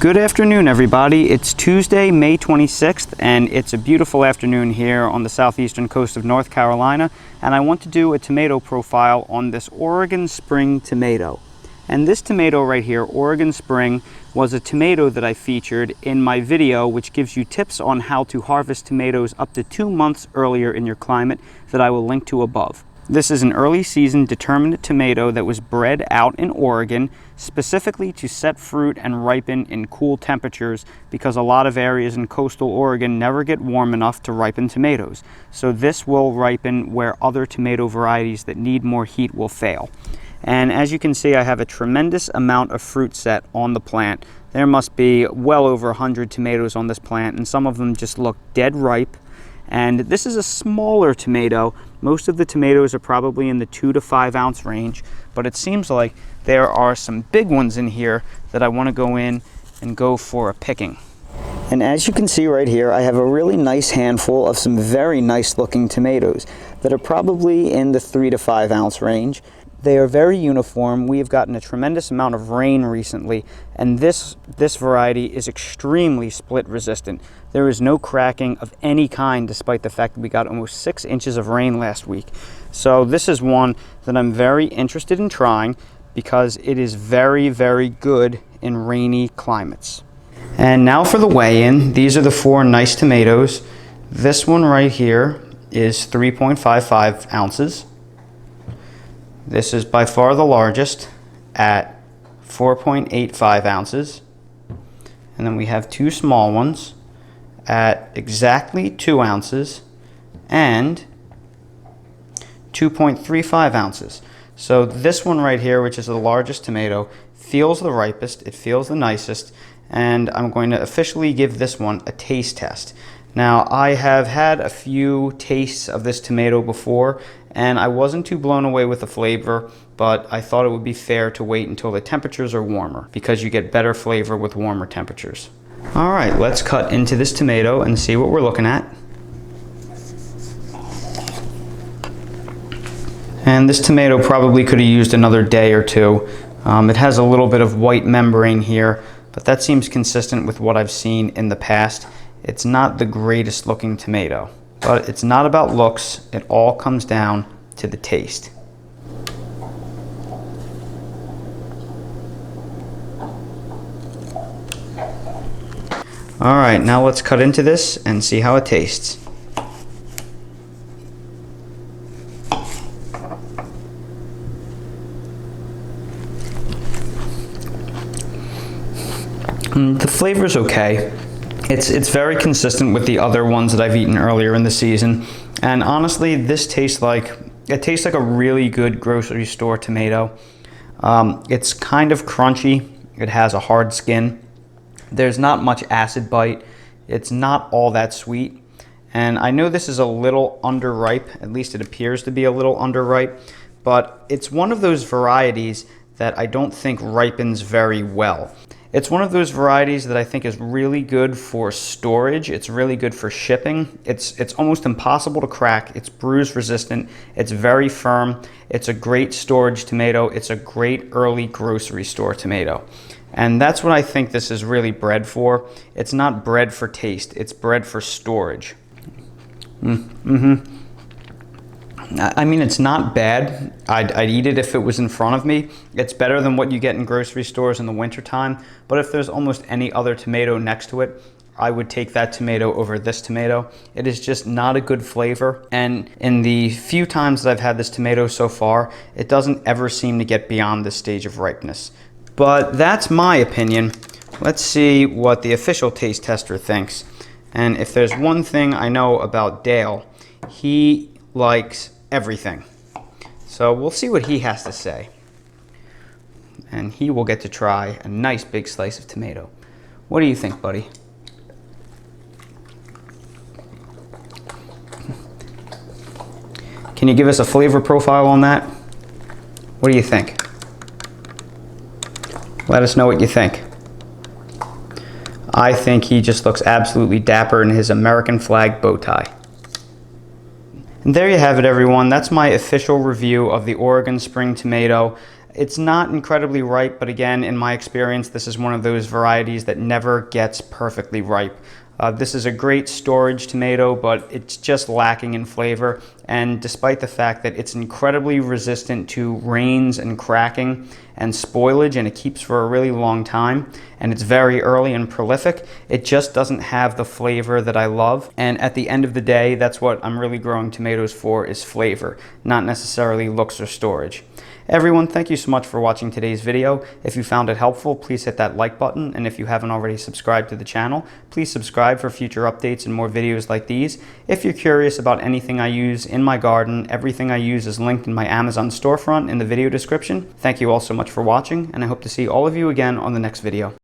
Good afternoon, everybody. It's Tuesday, May 26th, and it's a beautiful afternoon here on the southeastern coast of North Carolina, and I want to do a tomato profile on this Oregon Spring tomato. And this tomato right here, Oregon Spring, was a tomato that I featured in my video, which gives you tips on how to harvest tomatoes up to 2 months earlier in your climate, that I will link to above. This is an early season determinate tomato that was bred out in Oregon specifically to set fruit and ripen in cool temperatures, because a lot of areas in coastal Oregon never get warm enough to ripen tomatoes. So this will ripen where other tomato varieties that need more heat will fail. And as you can see, I have a tremendous amount of fruit set on the plant. There must be well over 100 tomatoes on this plant, and some of them just look dead ripe. And this is a smaller tomato. Most of the tomatoes are probably in the 2 to 5 ounce range, but it seems like there are some big ones in here that I want to go in and go for a picking. And as you can see right here, I have a really nice handful of some very nice looking tomatoes that are probably in the 3 to 5 ounce range. They are very uniform. We have gotten a tremendous amount of rain recently, and this variety is extremely split resistant. There is no cracking of any kind, despite the fact that we got almost 6 inches of rain last week. So this is one that I'm very interested in trying, because it is very, very good in rainy climates. And now for the weigh-in. These are the 4 nice tomatoes. This one right here is 3.55 ounces. This is by far the largest at 4.85 ounces. And then we have 2 small ones at exactly 2 ounces and 2.35 ounces. So this one right here, which is the largest tomato, feels the ripest, it feels the nicest, and I'm going to officially give this one a taste test. Now, I have had a few tastes of this tomato before, and I wasn't too blown away with the flavor, but I thought it would be fair to wait until the temperatures are warmer, because you get better flavor with warmer temperatures. All right, let's cut into this tomato and see what we're looking at. And this tomato probably could have used another day or two. It has a little bit of white membrane here, but that seems consistent with what I've seen in the past. It's not the greatest looking tomato, but it's not about looks. It all comes down to the taste. All right, now let's cut into this and see how it tastes. The flavor's okay. It's very consistent with the other ones that I've eaten earlier in the season, and honestly, this tastes like a really good grocery store tomato. It's kind of crunchy. It has a hard skin. There's not much acid bite. It's not all that sweet, and I know this is a little underripe. At least it appears to be a little underripe, but it's one of those varieties that I don't think ripens very well. It's one of those varieties that I think is really good for storage. It's really good for shipping. It's almost impossible to crack. It's bruise resistant. It's very firm. It's a great storage tomato. It's a great early grocery store tomato. And that's what I think this is really bred for. It's not bred for taste. It's bred for storage. I mean, it's not bad. I'd eat it if it was in front of me. It's better than what you get in grocery stores in the wintertime. But if there's almost any other tomato next to it, I would take that tomato over this tomato. It is just not a good flavor. And in the few times that I've had this tomato so far, it doesn't ever seem to get beyond this stage of ripeness. But that's my opinion. Let's see what the official taste tester thinks. And if there's one thing I know about Dale, he likes everything. So we'll see what he has to say. And he will get to try a nice big slice of tomato. What do you think, buddy? Can you give us a flavor profile on that? What do you think? Let us know what you think. I think he just looks absolutely dapper in his American flag bow tie. And there you have it, everyone. That's my official review of the Oregon Spring tomato. It's not incredibly ripe, but again, in my experience, this is one of those varieties that never gets perfectly ripe. This is a great storage tomato, but it's just lacking in flavor. And despite the fact that it's incredibly resistant to rains and cracking and spoilage, and it keeps for a really long time, and it's very early and prolific, it just doesn't have the flavor that I love. And at the end of the day, that's what I'm really growing tomatoes for, is flavor, not necessarily looks or storage. Everyone, thank you so much for watching today's video. If you found it helpful, please hit that like button, and if you haven't already subscribed to the channel, please subscribe for future updates and more videos like these. If you're curious about anything I use in my garden, everything I use is linked in my Amazon storefront in the video description. Thank you all so much for watching, and I hope to see all of you again on the next video.